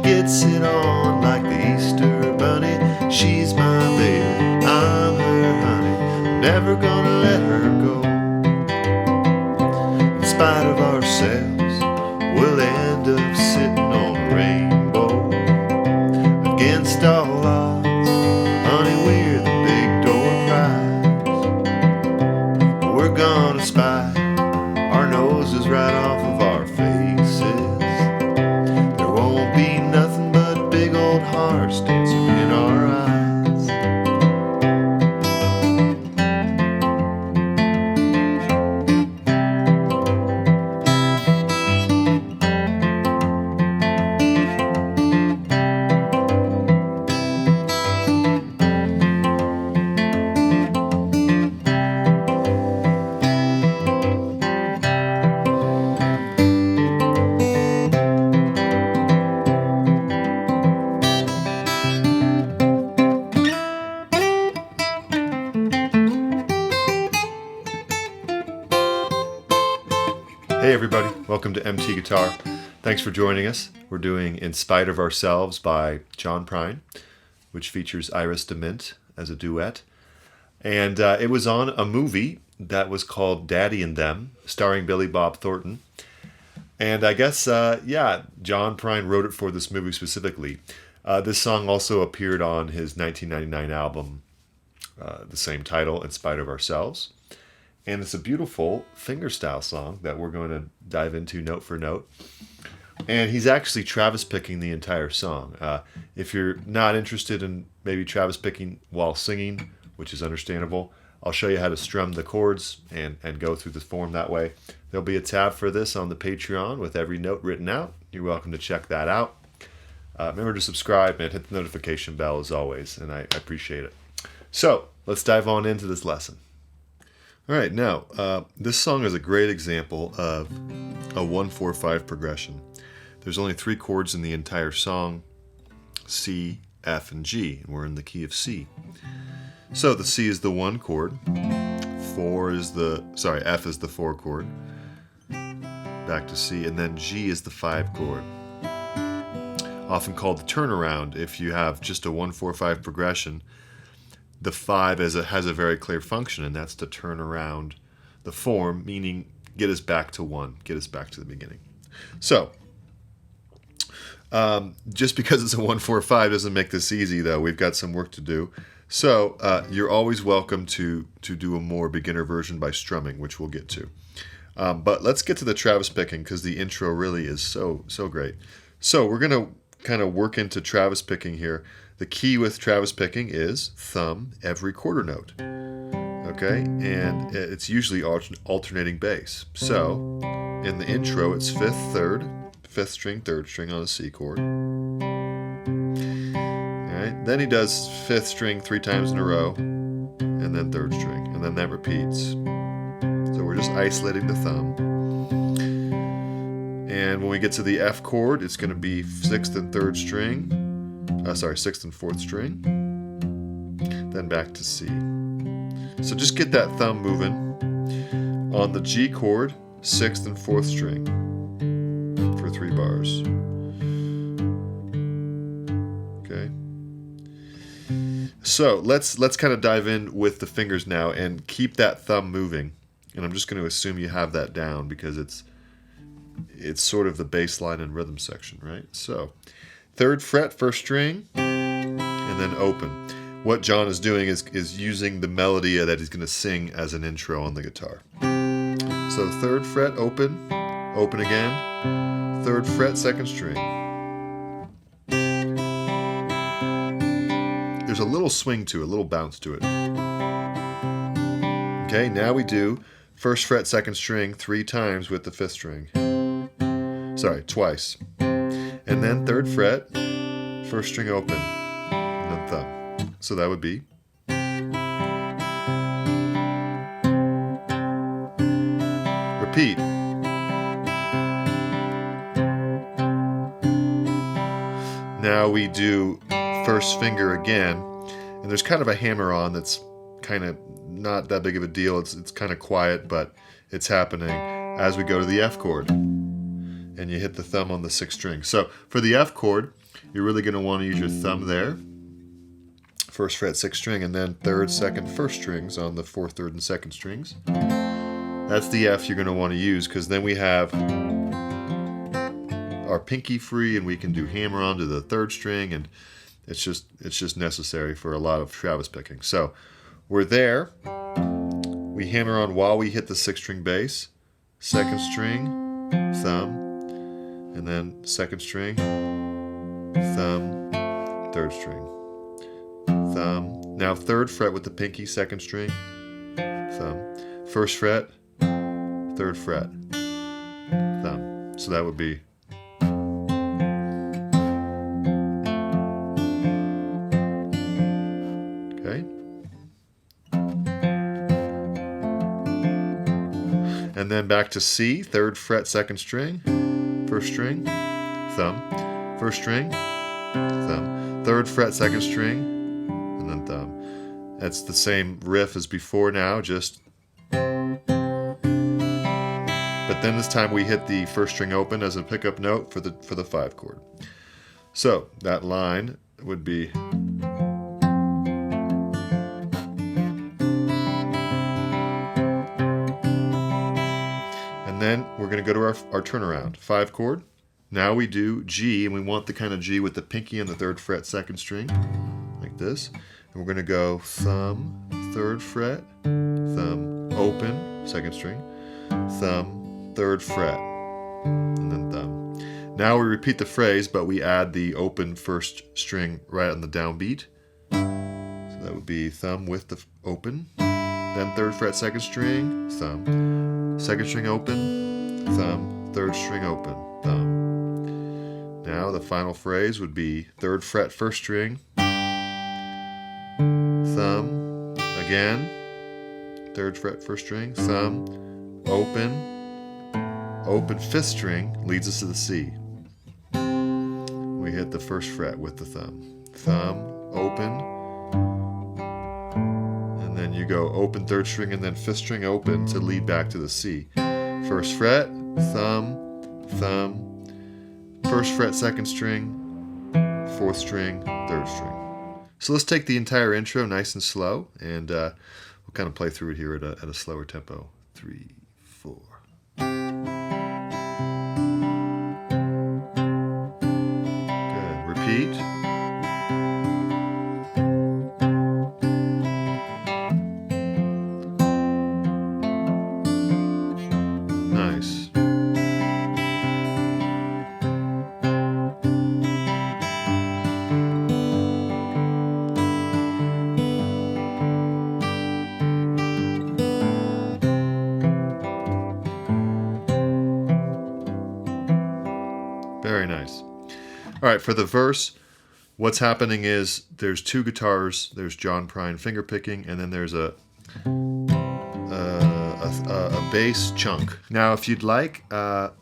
gets it on like the Easter bunny. She's my baby, I'm her honey. I'm never gonna let her go. In spite of ourselves, we'll end up sitting on a rainbow. Against all odds, honey, we're the big door prize. We're gonna spy our noses right off of our faces. There won't be nothing but big old hearts dancing in our eyes. Hey everybody, welcome to MT Guitar. Thanks for joining us. We're doing In Spite of Ourselves by John Prine, which features Iris DeMint as a duet. And it was on a movie that was called Daddy and Them, starring Billy Bob Thornton. And I guess, John Prine wrote it for this movie specifically. This song also appeared on his 1999 album, the same title, In Spite of Ourselves. And it's a beautiful fingerstyle song that we're going to dive into note for note. And he's actually Travis picking the entire song. If you're not interested in maybe Travis picking while singing, which is understandable, I'll show you how to strum the chords and go through the form that way. There'll be a tab for this on the Patreon with every note written out. You're welcome to check that out. Remember to subscribe and hit the notification bell as always, and I appreciate it. So let's dive on into this lesson. All right, now, this song is a great example of a 1-4-5 progression. There's only 3 chords in the entire song, C, F, and G, and we're in the key of C. So the C is the 1 chord, F is the 4 chord, back to C, and then G is the 5 chord. Often called the turnaround. If you have just a 1-4-5 progression, the 5 has a very clear function, and that's to turn around the form, meaning get us back to 1, get us back to the beginning. So, just because it's a 1-4-5 doesn't make this easy, though. We've got some work to do. So, you're always welcome to do a more beginner version by strumming, which we'll get to. But let's get to the Travis picking, because the intro really is so great. So, we're going to kind of work into Travis picking here. The key with Travis picking is thumb every quarter note, okay? And it's usually alternating bass. So in the intro, it's 5th, 3rd, 5th string, 3rd string on a C chord. All right, then he does 5th string 3 times in a row, and then 3rd string, and then that repeats. So we're just isolating the thumb. And when we get to the F chord, it's going to be 6th and 3rd string. 6th and 4th string, then back to C. So just get that thumb moving. On the G chord, 6th and 4th string for 3 bars. Okay. So let's kind of dive in with the fingers now and keep that thumb moving. And I'm just going to assume you have that down because it's sort of the bass line and rhythm section, right? So 3rd fret, 1st string, and then open. What John is doing is using the melody that he's going to sing as an intro on the guitar. So 3rd fret, open again, 3rd fret, 2nd string. There's a little swing to it, a little bounce to it. Okay, now we do 1st fret, 2nd string 3 times with the 5th string. Twice. And then 3rd fret, 1st string open, and then thumb. So that would be. Repeat. Now we do 1st finger again, and there's kind of a hammer on that's kind of not that big of a deal. It's kind of quiet, but it's happening as we go to the F chord. And you hit the thumb on the 6th string. So for the F chord, you're really going to want to use your thumb there. 1st fret, 6th string, and then 3rd, 2nd, 1st strings on the 4th, 3rd, and 2nd strings. That's the F you're going to want to use, because then we have our pinky free, and we can do hammer on to the 3rd string, and it's just necessary for a lot of Travis picking. So we're there. We hammer on while we hit the 6th string bass, 2nd string, thumb, and then 2nd string, thumb, 3rd string, thumb. Now 3rd fret with the pinky, 2nd string, thumb. 1st fret, 3rd fret, thumb. So that would be. Okay. And then back to C, 3rd fret, 2nd string, 1st string, thumb, 1st string, thumb, 3rd fret, 2nd string, and then thumb. That's the same riff as before now, just. But then this time we hit the 1st string open as a pickup note for the 5 chord. So that line would be. And then we're going to go to our turnaround. 5 chord. Now we do G, and we want the kind of G with the pinky on the 3rd fret, 2nd string, like this. And we're going to go thumb, 3rd fret, thumb, open, 2nd string, thumb, 3rd fret, and then thumb. Now we repeat the phrase, but we add the open 1st string right on the downbeat. So that would be thumb with the open, then 3rd fret, 2nd string, thumb, 2nd string open, thumb, 3rd string open, thumb. Now the final phrase would be 3rd fret, 1st string, thumb, again, 3rd fret, 1st string, thumb, open, 5th string leads us to the C. We hit the 1st fret with the thumb. Thumb, open, and then you go open 3rd string and then 5th string open to lead back to the C. 1st fret, thumb, thumb, 1st fret, 2nd string, 4th string, 3rd string. So let's take the entire intro nice and slow, and we'll kind of play through it here at a slower tempo. 3, 4. Good. Repeat. Nice. Very nice. All right, for the verse, what's happening is there's 2 guitars. There's John Prine finger picking, and then there's a bass chunk. Now, if you'd like,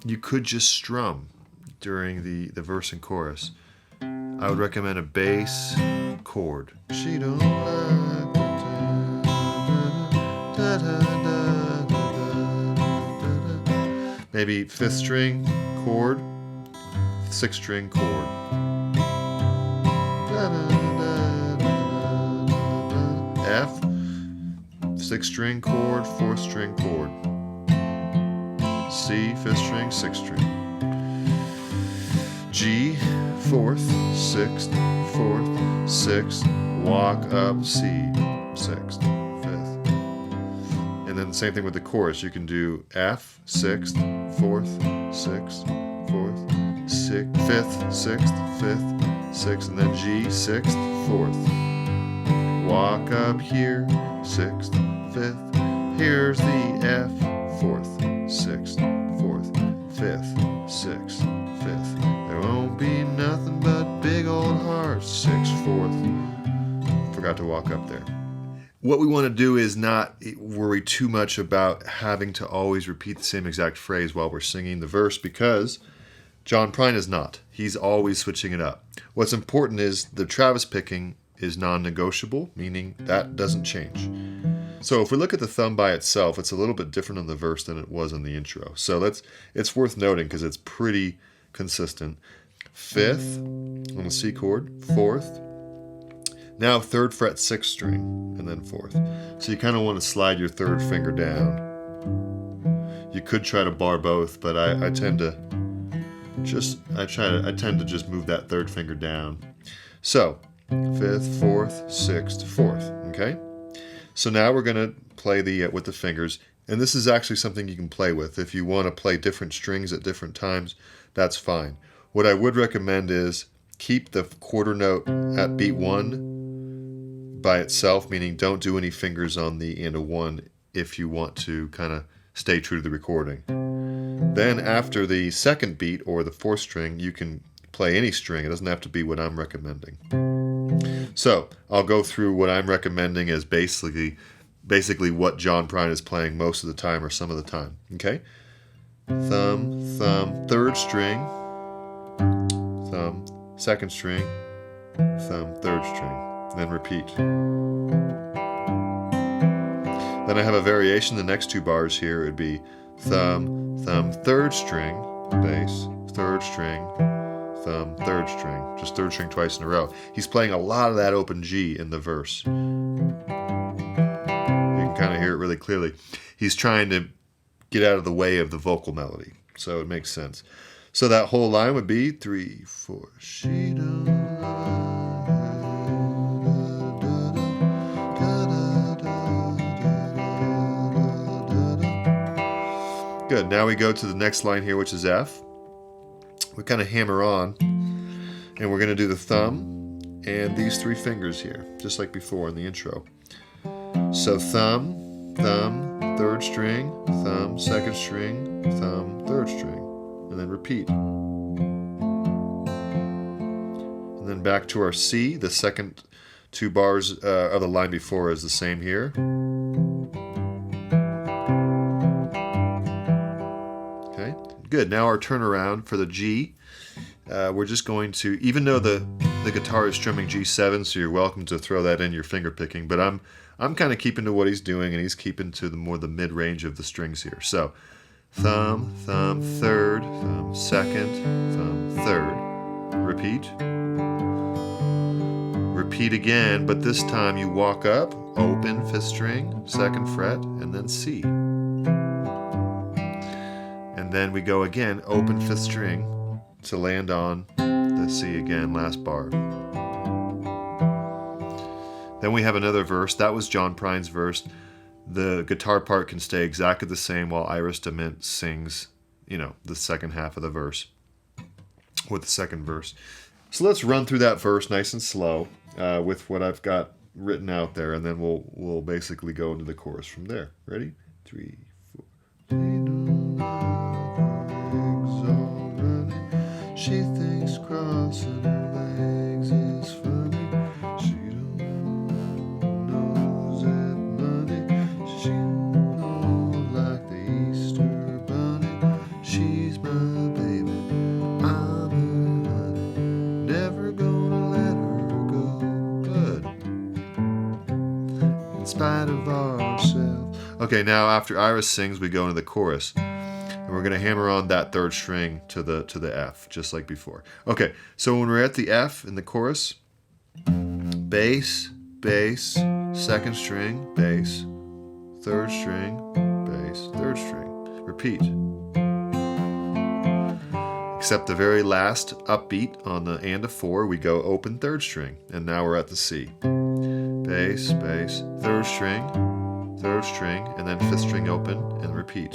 you could just strum during the verse and chorus. I would recommend a bass chord. She don't like maybe 5th string chord, 6th string chord. F, 6th string chord, 4th string chord. C, 5th string, 6th string. G, 4th, 6th, 4th, 6th, walk up C, 6th, 5th. And then the same thing with the chorus. You can do F, 6th, 4th, 6th, 4th, 6th, 5th, 6th, 5th, 6th, and then G, 6th, 4th. Walk up here, 6th, 5th. Here's the F, 4th, 6th, 4th, 5th, 6th, 5th. There won't be nothing but big old hearts, 6th, 4th. Forgot to walk up there. What we want to do is not worry too much about having to always repeat the same exact phrase while we're singing the verse, because John Prine is not. He's always switching it up. What's important is the Travis picking is non-negotiable, meaning that doesn't change. So if we look at the thumb by itself, it's a little bit different on the verse than it was in the intro. So it's worth noting because it's pretty consistent. fifth on the C chord, fourth. Now 3rd fret, 6th string, and then 4th. So you kind of want to slide your 3rd finger down. You could try to bar both, but I tend to just move that 3rd finger down. So 5th, 4th, 6th, 4th. Okay. So now we're going to play the with the fingers, and this is actually something you can play with. If you want to play different strings at different times, that's fine. What I would recommend is keep the quarter note at beat 1 by itself, meaning don't do any fingers on the and a 1 if you want to kind of stay true to the recording. Then after the 2nd beat or the 4th string, you can play any string. It doesn't have to be what I'm recommending. So I'll go through what I'm recommending as basically what John Prine is playing most of the time or some of the time. Okay? Thumb, thumb, 3rd string, thumb, 2nd string, thumb, 3rd string. Then repeat. Then I have a variation. The next 2 bars here would be thumb, thumb, 3rd string, bass, 3rd string, thumb, 3rd string. Just 3rd string twice in a row. He's playing a lot of that open G in the verse. You can kind of hear it really clearly. He's trying to get out of the way of the vocal melody, so it makes sense. So that whole line would be 3, 4. She don't love. Good. Now we go to the next line here, which is F. We kind of hammer on, and we're going to do the thumb and these 3 fingers here, just like before in the intro. So thumb, thumb, 3rd string, thumb, 2nd string, thumb, 3rd string, and then repeat. And then back to our C. The second 2 bars of the line before is the same here. Good. Now our turnaround for the G. We're just going to, even though the guitar is strumming G7, so you're welcome to throw that in your finger picking, but I'm kind of keeping to what he's doing, and he's keeping to the mid-range of the strings here. So thumb, thumb, 3rd, thumb, 2nd, thumb, 3rd. Repeat. Repeat again, but this time you walk up, open 5th string, 2nd fret, and then C. And then we go again, open 5th string to land on the C again, last bar. Then we have another verse. That was John Prine's verse. The guitar part can stay exactly the same while Iris DeMint sings, the second half of the verse with the second verse. So let's run through that verse nice and slow with what I've got written out there, and then we'll basically go into the chorus from there. Ready? 3, 4. She thinks crossing her legs is funny. She don't knows that money. She don't like the Easter bunny. She's my baby, I'm her honey. Never gonna let her go. Good. In spite of ourselves. Okay, now after Iris sings, we go into the chorus. And we're going to hammer on that 3rd string to the F, just like before. Okay, so when we're at the F in the chorus, bass, bass, 2nd string, bass, 3rd string, bass, 3rd string. Repeat. Except the very last upbeat on the and a 4, we go open 3rd string, and now we're at the C. Bass, bass, 3rd string, 3rd string, and then 5th string open, and repeat.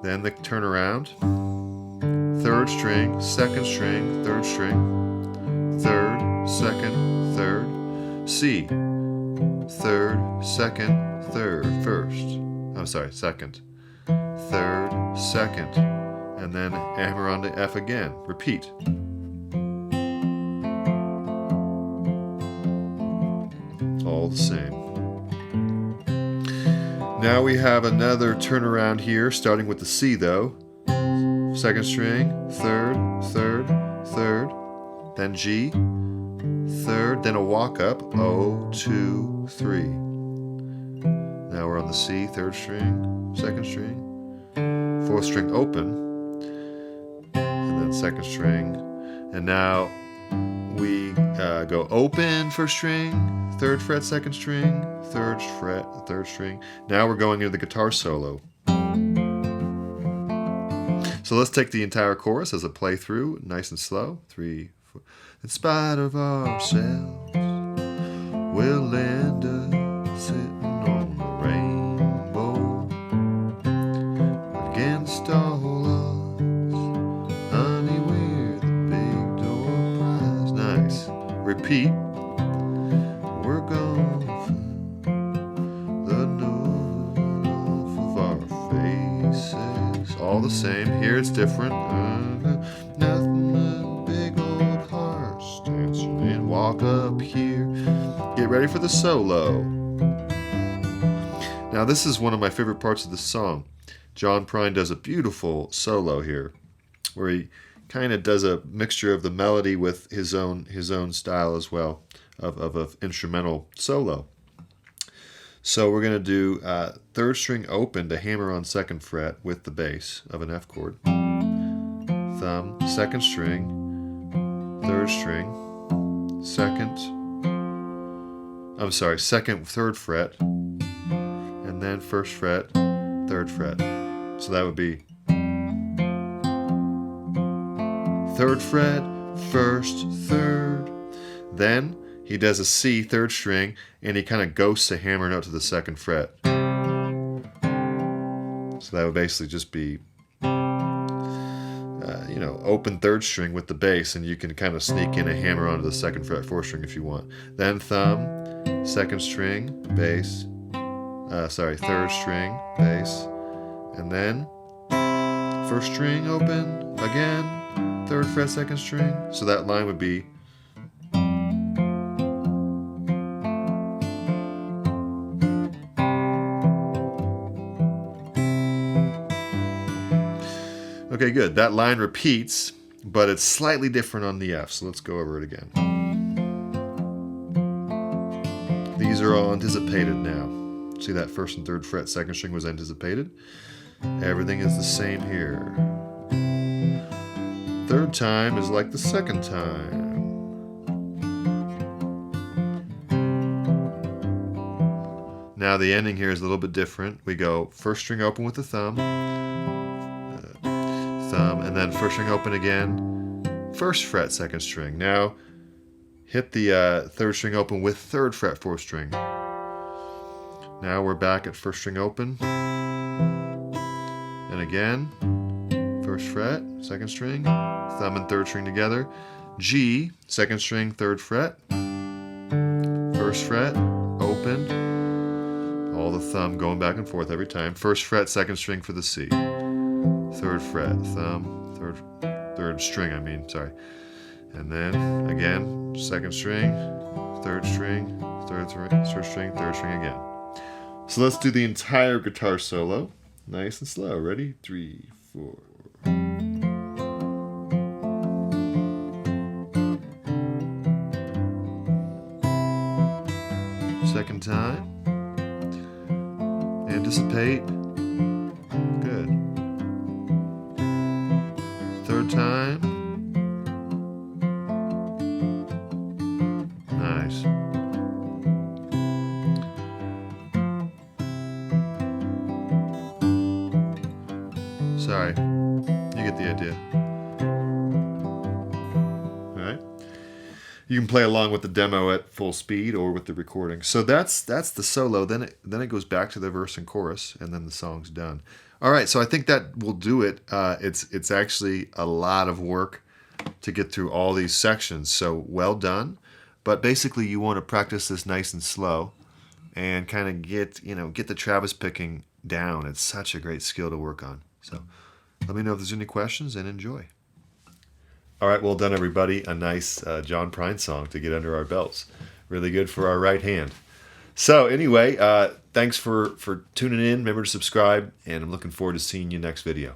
Then the turnaround, 3rd string, 2nd string, 3rd string, 3rd, 2nd, 3rd, C, 3rd, 2nd, 3rd, 1st. I'm sorry, 2nd, 3rd, 2nd, and then hammer on the F again. Repeat. All the same. Now we have another turnaround here, starting with the C though. 2nd string, 3rd, 3rd, 3rd, then G, 3rd, then a walk up, 0, 2, 3. Now we're on the C, 3rd string, 2nd string, 4th string open, then second string. And now we go open first string, 3rd fret, 2nd string, 3rd fret, 3rd string. Now we're going into the guitar solo. So let's take the entire chorus as a play through, nice and slow. 3, 4. In spite of ourselves, we'll end up sitting on the rainbow. Against all odds, honey, we're the big door prize. Nice. Repeat. We're gonna find the nose off of our faces. All the same. Here it's different. Nothing but big old hearts dancing and walk up here. Get ready for the solo. Now this is one of my favorite parts of the song. John Prine does a beautiful solo here, where he kind of does a mixture of the melody with his own style as well of an instrumental solo. So we're going to do 3rd string open to hammer on 2nd fret with the bass of an F chord. Thumb, 2nd string, 3rd string, 2nd, 3rd fret, and then 1st fret, 3rd fret. So that would be 3rd fret, 1st, 3rd. Then he does a C, 3rd string, and he kind of ghosts a hammer note to the 2nd fret. So that would basically just be, open 3rd string with the bass, and you can kind of sneak in a hammer onto the 2nd fret, 4th string if you want. Then thumb, 2nd string, bass, 3rd string, bass, and then 1st string open again, 3rd fret, 2nd string. So that line would be okay, good. That line repeats, but it's slightly different on the F, so let's go over it again. These are all anticipated now. See that 1st and 3rd fret, 2nd string was anticipated? Everything is the same here. 3rd time is like the 2nd time. Now the ending here is a little bit different. We go 1st string open with the thumb, and then 1st string open again, 1st fret, 2nd string. Now hit the 3rd string open with 3rd fret, 4th string. Now we're back at 1st string open, and again 1st fret, 2nd string, thumb and 3rd string together, G, 2nd string, 3rd fret, 1st fret, open, all the thumb going back and forth every time, 1st fret, 2nd string for the C, 3rd fret, thumb, 3rd string, and then again 2nd string, 3rd string, 3rd string, 3rd string again. So let's do the entire guitar solo, nice and slow. Ready? 3, 4. Second time. Anticipate. Good. 3rd time. Nice. Sorry, you get the idea. All right. You can play along with the demo at full speed or with the recording. So that's the solo. Then it goes back to the verse and chorus, and then the song's done. All right. So I think that will do it. It's actually a lot of work to get through all these sections. So well done. But basically, you want to practice this nice and slow, and kind of get the Travis picking down. It's such a great skill to work on. So let me know if there's any questions, and enjoy. All right, well done, everybody. A nice John Prine song to get under our belts. Really good for our right hand. So anyway, thanks for tuning in. Remember to subscribe, and I'm looking forward to seeing you next video.